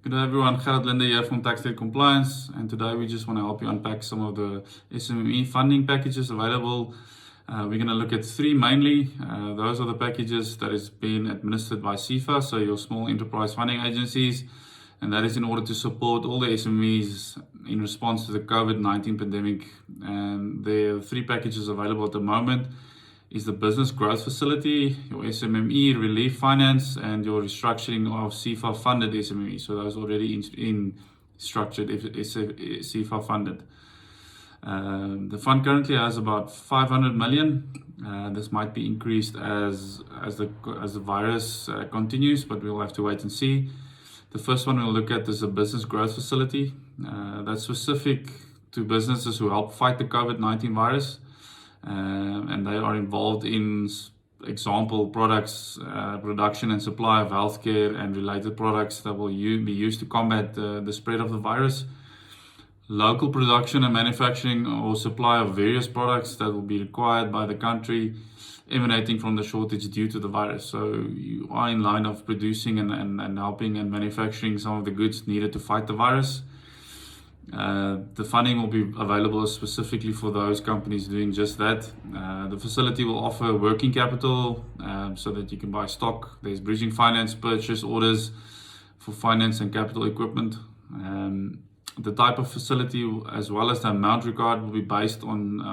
Good day everyone, Gerard Linde here from Tax State Compliance, and today we just want to help you unpack some of the SMME funding packages available. We're going to look at three mainly. Those are the packages that is being administered by SEFA, so your small enterprise funding agencies, and that is in order to support all the SMEs in response to the COVID-19 pandemic. And there are three packages available at the moment. Is the Business Growth Facility, your SMME Relief Finance, and your restructuring of SEFA funded SMME. So those already in structured SEFA funded. The fund currently has about 500 million. This might be increased as the virus continues, but we'll have to wait and see. The first one we'll look at is a Business Growth Facility. That's specific to businesses who help fight the COVID-19 virus. And they are involved in example products, production and supply of healthcare and related products that will be used to combat the spread of the virus. Local production and manufacturing or supply of various products that will be required by the country emanating from the shortage due to the virus. So you are in line of producing and helping and manufacturing some of the goods needed to fight the virus. The funding will be available specifically for those companies doing just that. The facility will offer working capital so that you can buy stock. There's bridging finance, purchase orders for finance and capital equipment. The type of facility as well as the amount required will be based on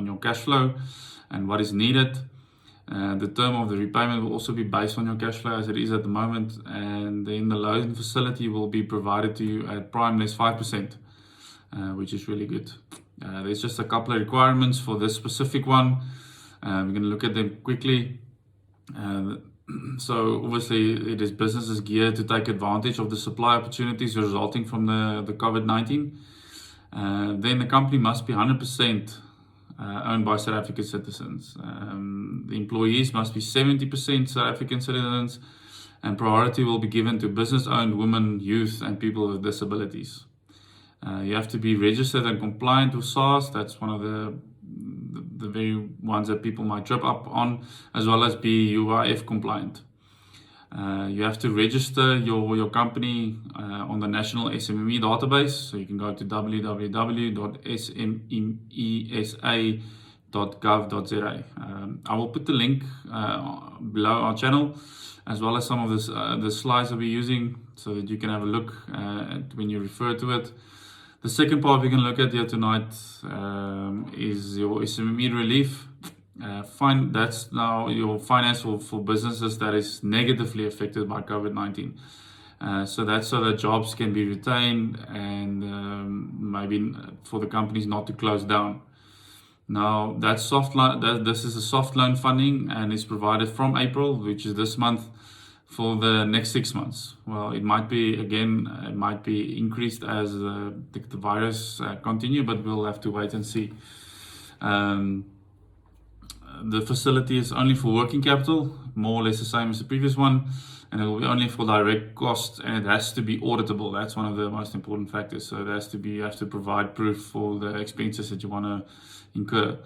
your cash flow and what is needed. The term of the repayment will also be based on your cash flow as it is at the moment, and then the loan facility will be provided to you at prime less 5%. Which is really good. There's just a couple of requirements for this specific one. We're going to look at them quickly. So obviously it is businesses geared to take advantage of the supply opportunities resulting from the COVID-19. Then the company must be 100% owned by South African citizens. The employees must be 70% South African citizens, and priority will be given to business-owned women, youth, and people with disabilities. You have to be registered and compliant with SARS. That's one of the very ones that people might trip up on, as well as be UIF compliant. You have to register your company on the National SMME database. So you can go to www.smemesa.gov.za. I will put the link below our channel, as well as some of the slides that we're using, so that you can have a look at when you refer to it. The second part we can look at here tonight is your SMME relief. That's now your finance for businesses that is negatively affected by COVID-19. So that's so that jobs can be retained and maybe for the companies not to close down. Now that's soft loan. This is a soft loan funding and is provided from April, which is this month, for the next 6 months. Well, it might be increased as the virus continue, but we'll have to wait and see. The facility is only for working capital, more or less the same as the previous one, and it will be only for direct costs, and it has to be auditable. That's one of the most important factors. So it has to be, you have to provide proof for the expenses that you want to incur.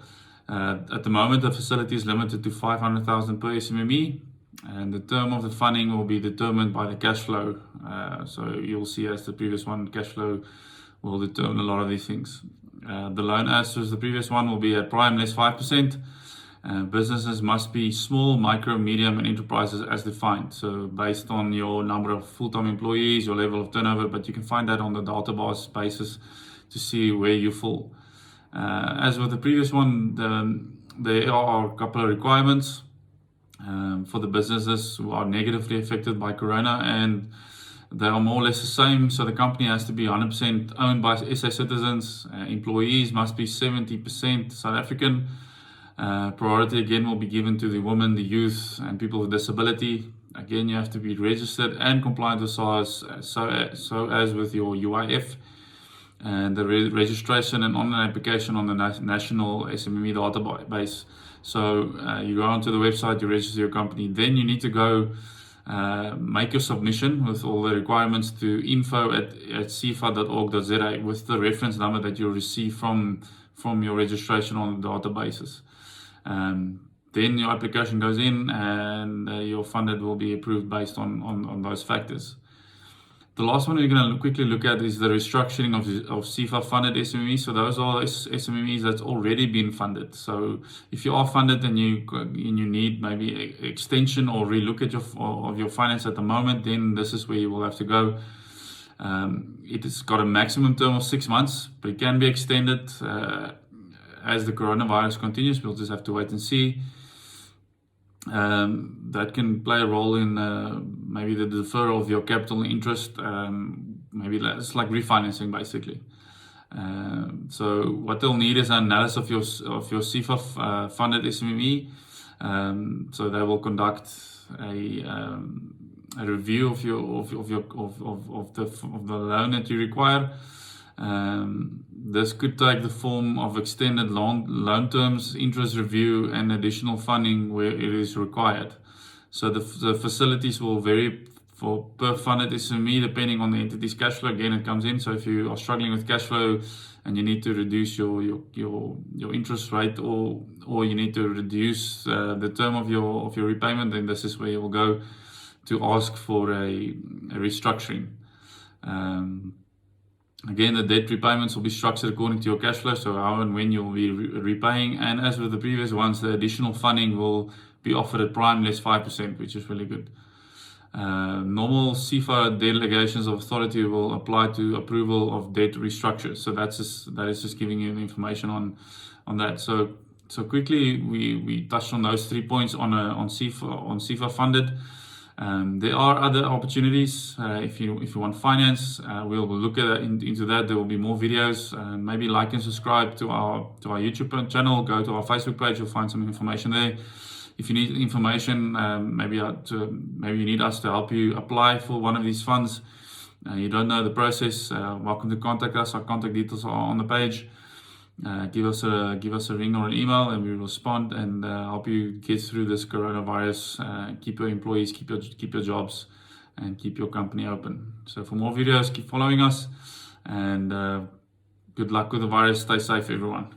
At the moment, the facility is limited to 500,000 per SMME. And the term of the funding will be determined by the cash flow. So you'll see, as the previous one, cash flow will determine a lot of these things. The loan, as the previous one, will be at prime less 5%. Businesses must be small, micro, medium, and enterprises as defined. So based on your number of full-time employees, your level of turnover, but you can find that on the database basis to see where you fall. As with the previous one, there are a couple of requirements. For the businesses who are negatively affected by Corona, and they are more or less the same. So the company has to be 100% owned by SA citizens. Employees must be 70% South African. Priority again will be given to the women, the youth, and people with disability. Again, you have to be registered and compliant with SARS, so as with your UIF. And the registration and online application on the National SMME database. So you go onto the website, you register your company, then you need to go make your submission with all the requirements to info@sefa.org.za with the reference number that you'll receive from your registration on the databases. Then your application goes in and your funded will be approved based on those factors. The last one we're going to quickly look at is the restructuring of CIFA funded SMMEs. So those are SMMEs that's already been funded. So if you are funded and you need maybe extension or relook at your finance at the moment, then this is where you will have to go. It has got a maximum term of 6 months, but it can be extended as the coronavirus continues. We'll just have to wait and see. That can play a role in maybe the deferral of your capital interest. Maybe it's like refinancing basically. So what they'll need is an analysis of your CIFA funded SMME. So they will conduct a review of the loan that you require. This could take the form of extended loan terms, interest review, and additional funding where it is required. So the facilities will vary per funded SME depending on the entity's cash flow. Again, it comes in. So if you are struggling with cash flow and you need to reduce your interest rate, or you need to reduce the term of your repayment, then this is where you will go to ask for a restructuring. Again, the debt repayments will be structured according to your cash flow, so how and when you'll be repaying. And as with the previous ones, the additional funding will be offered at prime less 5%, which is really good. Normal CIFA delegations of authority will apply to approval of debt restructures. So that is just giving you the information on that. So quickly, we touched on those 3 points on CIFA funded. There are other opportunities. If you want finance, we'll look at into that. There will be more videos. Maybe like and subscribe to our YouTube channel. Go to our Facebook page. You'll find some information there. If you need information, maybe you need us to help you apply for one of these funds. You don't know the process. Welcome to contact us. Our contact details are on the page. Give us a ring or an email, and we will respond and help you get through this coronavirus. Keep your employees, keep your jobs, and keep your company open. So for more videos, keep following us, and good luck with the virus. Stay safe, everyone.